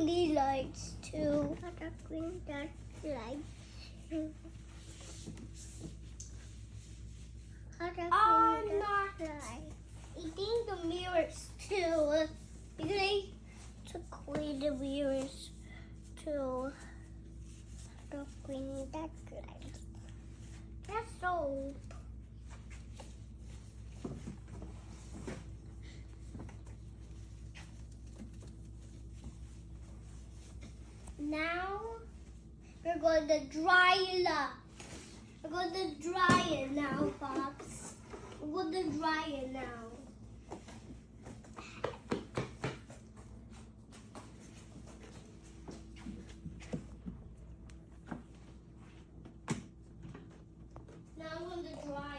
clean the lights too. Gotta clean that lights. I'm not eating the mirrors too. You need to clean the mirrors too. To clean that light. That's soap. Now we're going to dry it up. We're going to dry it now, Fox. We're going to dry it now.